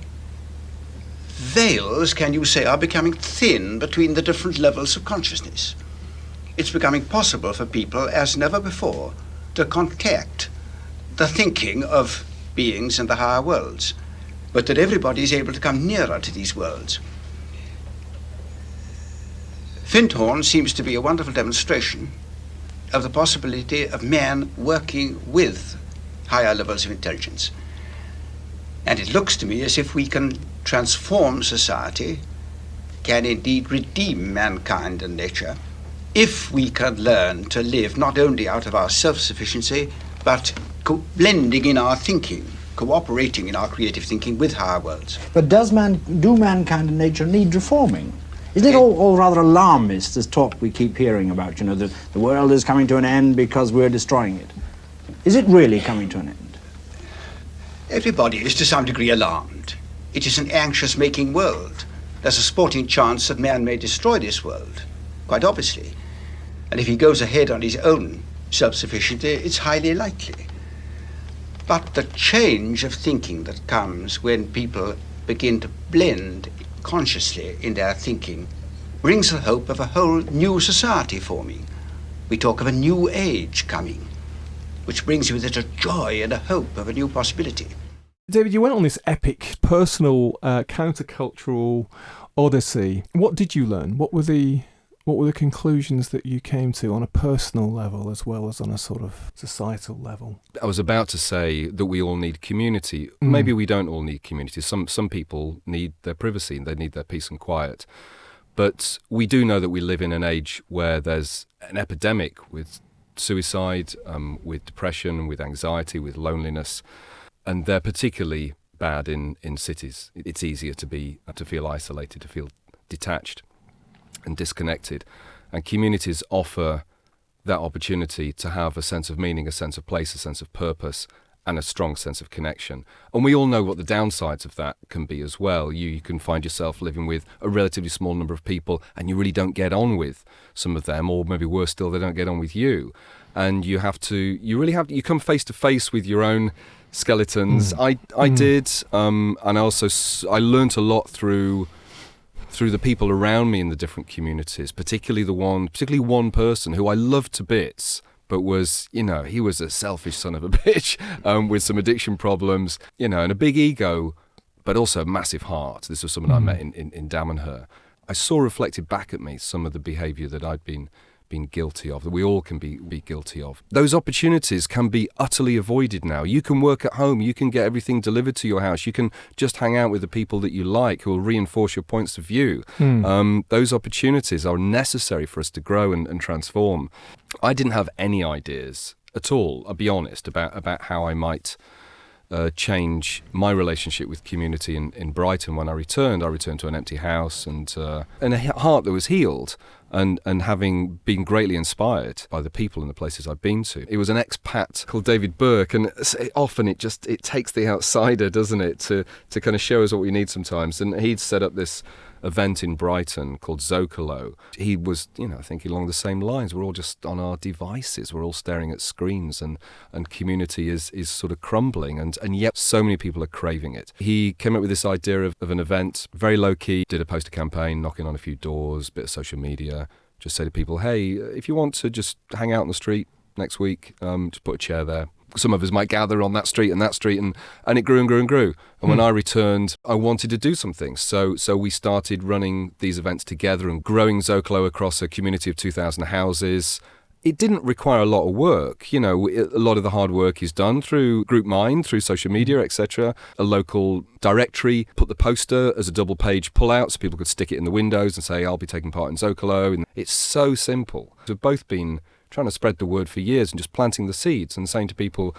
S8: veils, can you say, are becoming thin between the different levels of consciousness. It's becoming possible for people, as never before, to contact the thinking of beings in the higher worlds, but that everybody is able to come nearer to these worlds. Findhorn seems to be a wonderful demonstration of the possibility of man working with higher levels of intelligence. And it looks to me as if we can transform society, can indeed redeem mankind and nature, if we can learn to live not only out of our self-sufficiency, but blending in our thinking, cooperating in our creative thinking with higher worlds.
S5: But do mankind and nature need reforming? Isn't it all rather alarmist, this talk we keep hearing about, you know, that the world is coming to an end because we're destroying it? Is it really coming to an end?
S8: Everybody is to some degree alarmed. It is an anxious-making world. There's a sporting chance that man may destroy this world, quite obviously. And if he goes ahead on his own self-sufficiency, it's highly likely. But the change of thinking that comes when people begin to blend consciously in their thinking brings the hope of a whole new society forming. We talk of a new age coming, which brings with it a joy and a hope of a new possibility.
S3: David, you went on this epic, personal, countercultural odyssey. What did you learn? What were the conclusions that you came to on a personal level as well as on a sort of societal level?
S4: I was about to say that we all need community. Maybe we don't all need community. Some people need their privacy and they need their peace and quiet. But we do know that we live in an age where there's an epidemic with suicide, with depression, with anxiety, with loneliness, and they're particularly bad in cities. It's easier to feel isolated, to feel detached and disconnected, and communities offer that opportunity to have a sense of meaning, a sense of place, a sense of purpose, and a strong sense of connection. And we all know what the downsides of that can be as well. You can find yourself living with a relatively small number of people and you really don't get on with some of them, or maybe worse still, they don't get on with you. And you come face to face with your own skeletons. I did, and I learnt a lot through the people around me in the different communities, particularly one person who I loved to bits, but was, he was a selfish son of a bitch with some addiction problems, and a big ego, but also a massive heart. This was someone I met in Damanhur. I saw reflected back at me some of the behaviour that I'd been guilty of, that we all can be guilty of. Those opportunities can be utterly avoided now. You can work at home, you can get everything delivered to your house, you can just hang out with the people that you like who will reinforce your points of view. Those opportunities are necessary for us to grow and transform. I didn't have any ideas at all, I'll be honest, about how I might change my relationship with community in Brighton. When I returned to an empty house and a heart that was healed, and having been greatly inspired by the people and the places I've been to. It was an expat called David Burke, and often it takes the outsider, doesn't it, to kind of show us what we need sometimes. And he'd set up this event in Brighton called Zocalo. He was, thinking along the same lines. We're all just on our devices. We're all staring at screens, and community is sort of crumbling, and yet so many people are craving it. He came up with this idea of an event, very low-key, did a poster campaign, knocking on a few doors, bit of social media, just say to people, hey, if you want to just hang out on the street next week, just put a chair there, some of us might gather on that street, and it grew and grew and grew. And when I returned, I wanted to do something. So we started running these events together and growing Zocalo across a community of 2,000 houses. It didn't require a lot of work. A lot of the hard work is done through Group Mind, through social media, etc. A local directory, put the poster as a double page pull-out so people could stick it in the windows and say, I'll be taking part in Zocalo. And it's so simple. We've both been trying to spread the word for years and just planting the seeds and saying to people,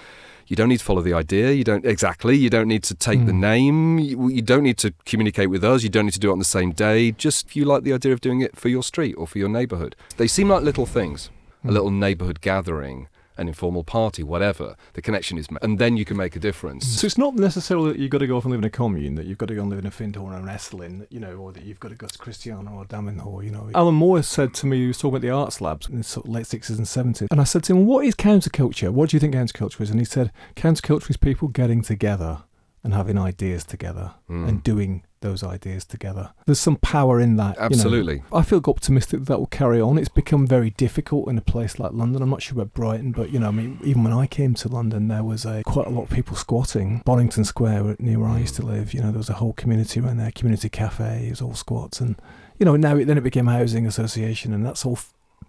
S4: you don't need to follow the idea, you don't need to take the name, you don't need to communicate with us, you don't need to do it on the same day, just if you like the idea of doing it for your street or for your neighbourhood. They seem like little things. A little neighbourhood gathering, an informal party, whatever. The connection is, and then you can make a difference.
S3: So it's not necessarily that you've got to go off and live in a commune, that you've got to go and live in a Findhorn or an Estlin, or that you've got to go to Cristiano or Davenhor, Alan Moore said to me, he was talking about the arts labs in the sort of late 60s and 70s, and I said to him, what is counterculture? What do you think counterculture is? And he said, counterculture is people getting together and having ideas together and doing those ideas together. There's some power in that.
S4: Absolutely.
S3: I feel optimistic that will carry on. It's become very difficult in a place like London. I'm not sure about Brighton, but even when I came to London, there was quite a lot of people squatting. Bonington Square, near where I used to live, there was a whole community around there, community cafe, it was all squats. And, now it became a housing association, and that's all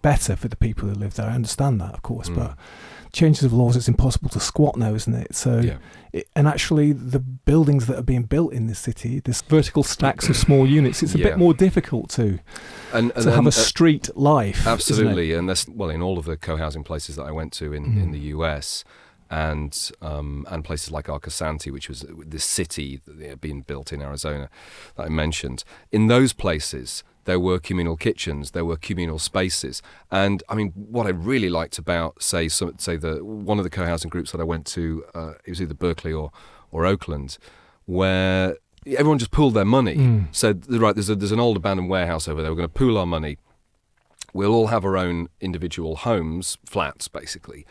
S3: better for the people who live there. I understand that, of course, but changes of laws, it's impossible to squat now, isn't it? So, and actually the buildings that are being built in this city, this vertical stacks of small units, it's a bit more difficult to have a street life.
S4: Absolutely, and that's in all of the co-housing places that I went to in the US, and places like Arcosanti, which was this city being built in Arizona that I mentioned. In those places, there were communal kitchens, there were communal spaces. And I mean, what I really liked about, one of the co-housing groups that I went to, it was either Berkeley or Oakland, where everyone just pooled their money. Said, right, there's an old abandoned warehouse over there, we're going to pool our money. We'll all have our own individual homes, flats basically,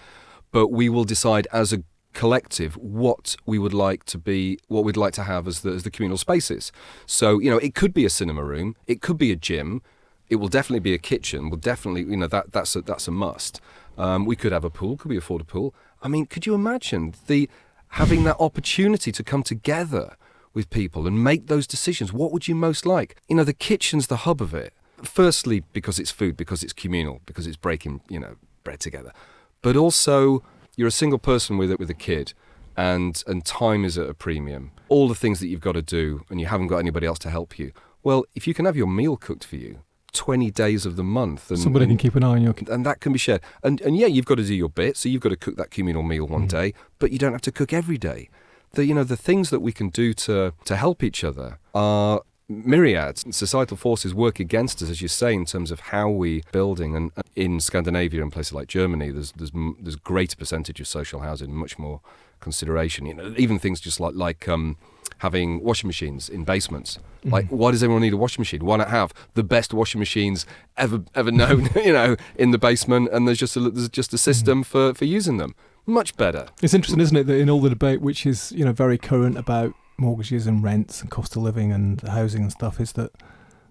S4: but we will decide as a collective what we'd like to have as the communal spaces. So it could be a cinema room, it could be a gym, it will definitely be a kitchen. Will definitely that's a must. We could have a pool, could we afford a pool? I mean, could you imagine having that opportunity to come together with people and make those decisions? What would you most like? The kitchen's the hub of it. Firstly, because it's food, because it's communal, because it's breaking bread together, but also you're a single person with a kid, and time is at a premium. All the things that you've got to do, and you haven't got anybody else to help you. Well, if you can have your meal cooked for you 20 days of the month, and
S3: somebody can keep an eye on your kid,
S4: and that can be shared. And you've got to do your bit. So you've got to cook that communal meal one day, but you don't have to cook every day. The things that we can do to help each other are myriads. Societal forces work against us, as you say, in terms of how we building. And in Scandinavia and places like Germany, there's greater percentage of social housing, much more consideration. Even things just like having washing machines in basements. Like, why does everyone need a washing machine? Why not have the best washing machines ever known, in the basement? And there's just a system for using them. Much better.
S3: It's interesting, isn't it, that in all the debate, which is very current about mortgages and rents and cost of living and housing and stuff, is that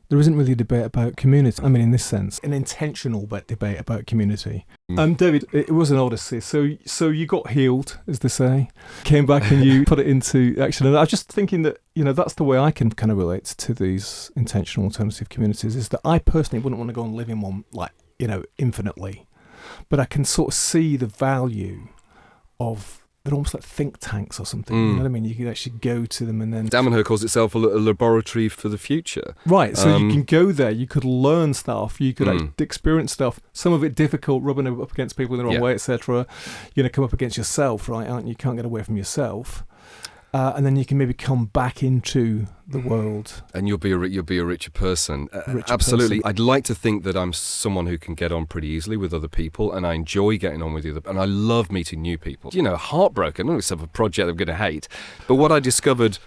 S3: there isn't really a debate about community. I mean, in this sense, an intentional debate about community. David, it was an odyssey. So you got healed, as they say, came back and you put it into action. And I was just thinking that, that's the way I can kind of relate to these intentional alternative communities, is that I personally wouldn't want to go and live in one, infinitely. But I can sort of see the value of, they're almost like think tanks or something. You know what I mean? You can actually go to them and then...
S4: Davenhur calls itself a laboratory for the future.
S3: Right, so you can go there, you could learn stuff, you could experience stuff, some of it difficult, rubbing up against people in the wrong way, etc. Come up against yourself, right? You can't get away from yourself. And then you can maybe come back into the world,
S4: and you'll be a richer person. Absolutely. I'd like to think that I'm someone who can get on pretty easily with other people, and I enjoy getting on with other, and I love meeting new people. Heartbroken. I don't have a project I'm going to hate, but what I discovered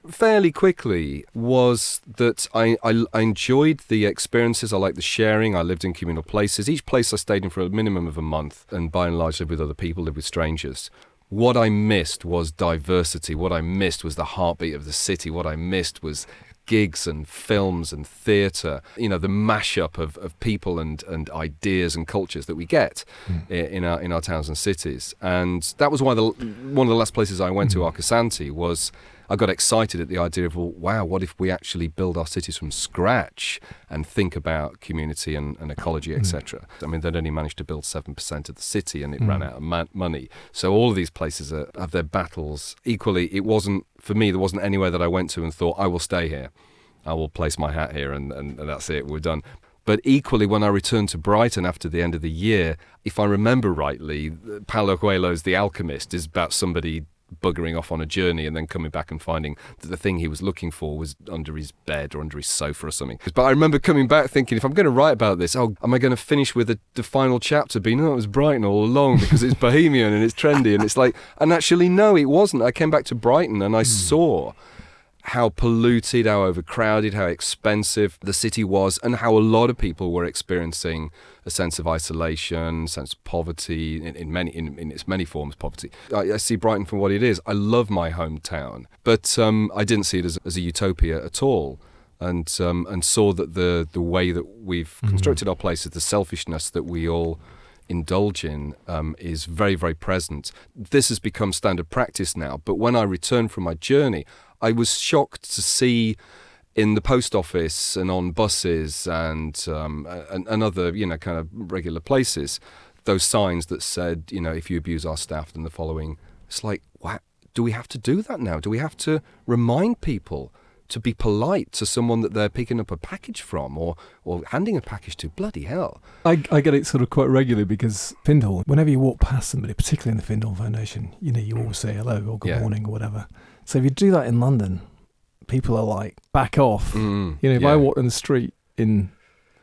S4: fairly quickly was that I enjoyed the experiences. I liked the sharing. I lived in communal places. Each place I stayed in for a minimum of a month, and by and large lived with other people, lived with strangers. What I missed was diversity. What I missed was the heartbeat of the city. What I missed was gigs and films and theatre, the mashup of people and ideas and cultures that we get in our towns and cities. And that was why one of the last places I went to, Arcosanti, was I got excited at the idea of, well, wow, what if we actually build our cities from scratch and think about community and ecology, etc. I mean, they'd only managed to build 7% of the city and it ran out of money. So all of these places have their battles. Equally, it wasn't, for me, there wasn't anywhere that I went to and thought, I will stay here. I will place my hat here and that's it, we're done. But equally, when I returned to Brighton after the end of the year, if I remember rightly, Paulo Coelho's The Alchemist is about somebody buggering off on a journey and then coming back and finding that the thing he was looking for was under his bed or under his sofa or something. But I remember coming back thinking, if I'm going to write about this, am I going to finish with the final chapter being, it was Brighton all along because it's bohemian and it's trendy, and it's like, and actually no, it wasn't. I came back to Brighton and I saw how polluted, how overcrowded, how expensive the city was, and how a lot of people were experiencing a sense of isolation, sense of poverty, in its many forms, poverty. I see Brighton for what it is. I love my hometown, but I didn't see it as a utopia at all, and saw that the way that we've constructed our places, the selfishness that we all indulge in, is very, very present. This has become standard practice now, but when I returned from my journey, I was shocked to see in the post office and on buses and other, kind of regular places, those signs that said, if you abuse our staff, then the following. It's like, wow, do we have to do that now? Do we have to remind people to be polite to someone that they're picking up a package from or handing a package to? Bloody hell.
S3: I get it sort of quite regularly because Findhorn, whenever you walk past somebody, particularly in the Findhorn Foundation, you always say hello or good morning or whatever. So if you do that in London, people are like, back off. If I walk in the street in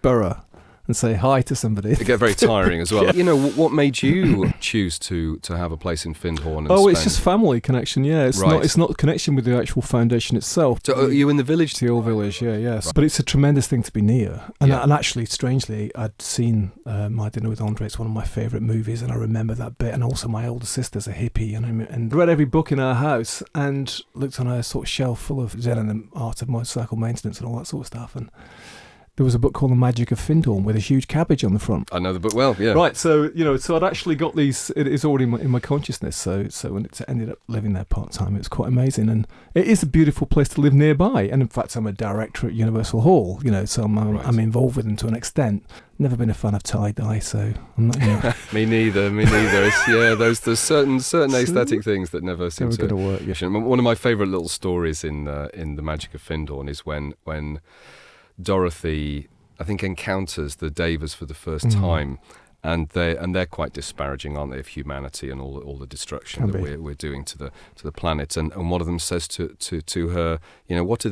S3: Borough and say hi to somebody,
S4: it get very tiring as well. What made you choose to have a place in Findhorn?
S3: It's just family connection. It's not connection with the actual foundation itself.
S4: So are you in the village?
S3: The old village, yes. Right. But it's a tremendous thing to be near. And actually, strangely, I'd seen My Dinner with Andre. It's one of my favourite movies, and I remember that bit. And also, my older sister's a hippie, and read every book in our house, and looked on her sort of shelf full of Zen and the Art of Motorcycle Maintenance and all that sort of stuff. And there was a book called The Magic of Findhorn with a huge cabbage on the front.
S4: I know the book well, yeah.
S3: Right, so so I'd actually got these. It is already in my consciousness. So when it ended up living there part time, it was quite amazing, and it is a beautiful place to live nearby. And in fact, I'm a director at Universal Hall. So I'm involved with them to an extent. Never been a fan of tie dye, so I'm not.
S4: Me neither. It's, there's certain aesthetic things that never seem to
S3: work. Yeah.
S4: One of my favourite little stories in The Magic of Findhorn is when Dorothy, I think, encounters the Davers for the first time, and they're quite disparaging, aren't they, of humanity and all the destruction that we're doing to the planet. And one of them says to her, what are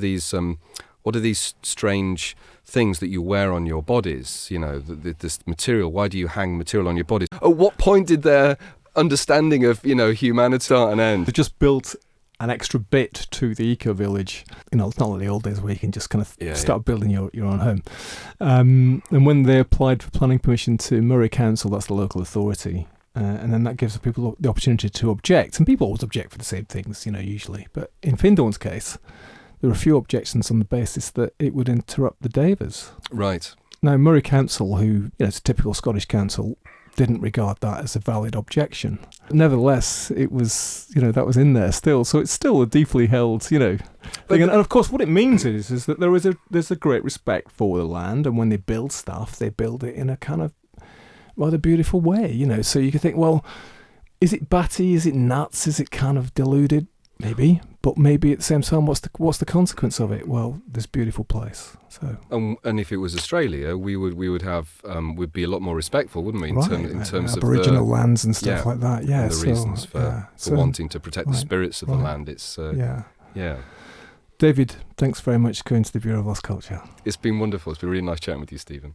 S4: these strange things that you wear on your bodies? This material. Why do you hang material on your bodies? At what point did their understanding of humanity start and end?
S3: They just built an extra bit to the eco-village. It's not like the old days where you can just kind of start building your own home. And when they applied for planning permission to Murray Council, that's the local authority, and then that gives the people the opportunity to object. And people always object for the same things, usually. But in Findhorn's case, there were a few objections on the basis that it would interrupt the Davers.
S4: Right.
S3: Now, Murray Council, who, it's a typical Scottish council, didn't regard that as a valid objection. Nevertheless, it was, that was in there still. So it's still a deeply held, thing. And of course, what it means is that there's a great respect for the land. And when they build stuff, they build it in a kind of rather beautiful way, So you could think, well, is it batty? Is it nuts? Is it kind of deluded? Maybe. But maybe at the same time, what's the consequence of it? Well, this beautiful place. So,
S4: and if it was Australia, we would have we'd be a lot more respectful, wouldn't we? In terms of
S3: Aboriginal lands and stuff like that. Yeah,
S4: and the reasons for wanting to protect the spirits of the land. It's
S3: David, thanks very much for going to the Bureau of Lost Culture.
S4: It's been wonderful. It's been really nice chatting with you, Stephen.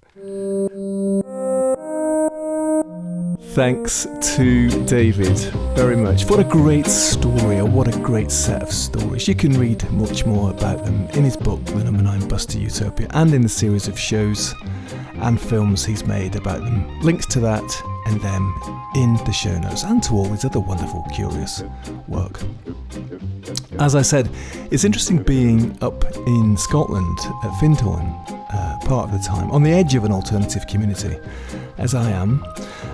S3: Thanks to David very much. What a great story, or what a great set of stories. You can read much more about them in his book, The Number 9 Bus to Utopia, and in the series of shows and films he's made about them. Links to that and them in the show notes, and to all his other wonderful, curious work. As I said, it's interesting being up in Scotland at Findhorn part of the time, on the edge of an alternative community, as I am,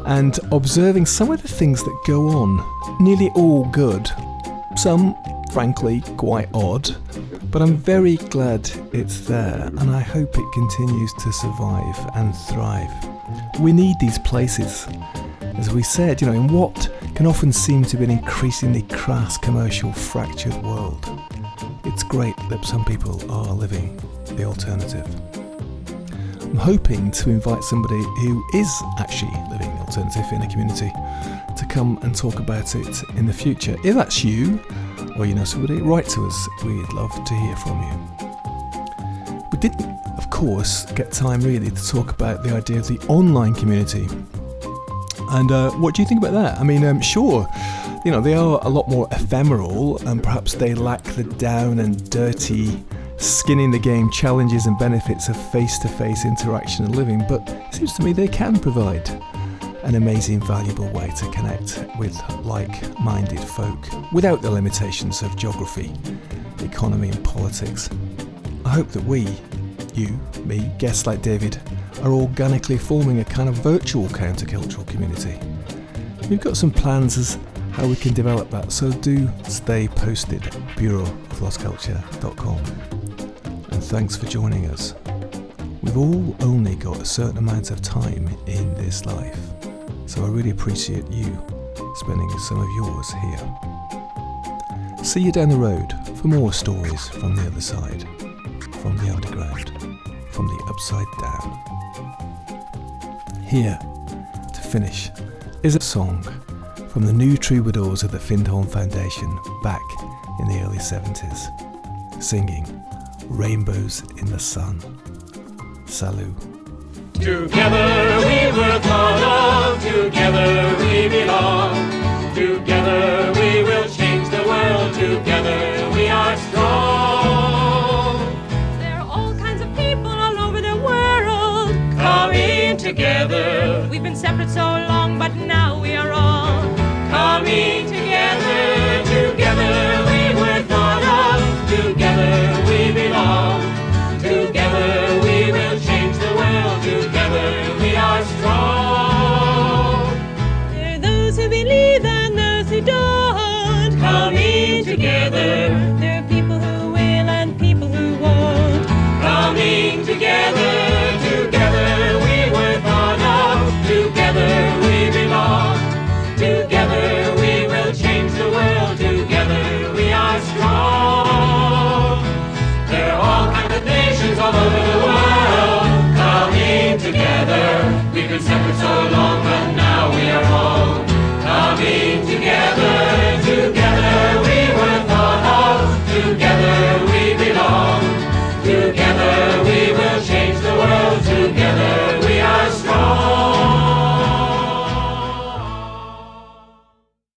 S3: and observing some of the things that go on, nearly all good, some, frankly, quite odd, but I'm very glad it's there, and I hope it continues to survive and thrive. We need these places, as we said, in what can often seem to be an increasingly crass, commercial, fractured world. It's great that some people are living the alternative. I'm hoping to invite somebody who is actually living the alternative in a community to come and talk about it in the future. If that's you, or you know somebody, write to us. We'd love to hear from you. We didn't, of course, get time really to talk about the idea of the online community. And what do you think about that? I mean, sure, they are a lot more ephemeral, and perhaps they lack the down and dirty, skin in the game challenges and benefits of face-to-face interaction and living, but it seems to me they can provide an amazing, valuable way to connect with like-minded folk without the limitations of geography, economy and politics. I hope that we, you, me, guests like David, are organically forming a kind of virtual countercultural community. We've got some plans as how we can develop that, so do stay posted at bureauoflostculture.com. And thanks for joining us. We've all only got a certain amount of time in this life, so I really appreciate you spending some of yours here. See you down the road for more stories from the other side, from the underground, from the upside down. Here, to finish, is a song from the new troubadours of the Findhorn Foundation back in the early 70s, singing Rainbows in the Sun. Salut.
S1: Together we were thought of, together we belong. Together we will change the world, together we are strong.
S9: There are all kinds of people all over the world
S1: Coming together,
S9: We've been separate so long, but now we are all
S1: coming